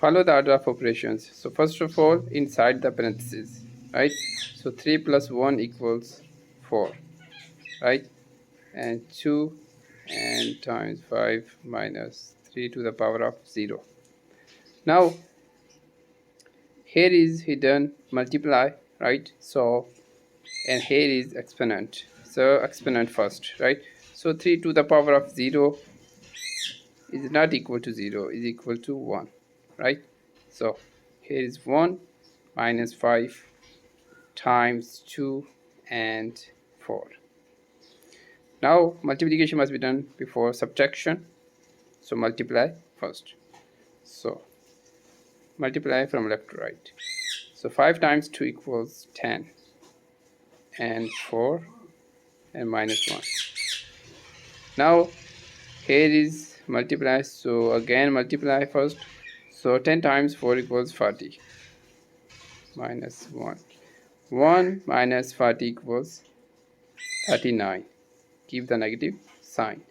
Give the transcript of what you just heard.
follow the order of operations. So first of all, inside the parentheses, right? So 3 plus 1 equals 4, right? And 2 and times 5 minus 3 to the power of 0. Now here is hidden multiply, right? So and here is exponent, so exponent first, right? So 3 to the power of 0 is not equal to 0, is equal to 1, right? So here is 1 minus 5 times 2 and 4. Now multiplication must be done before subtraction, so multiply first. So multiply from left to right. So 5 times 2 equals 10 and 4 and minus 1. Now here is multiply, so again multiply first. So 10 times 4 equals 40 minus 1. 1 minus 40 equals 39. Keep the negative sign.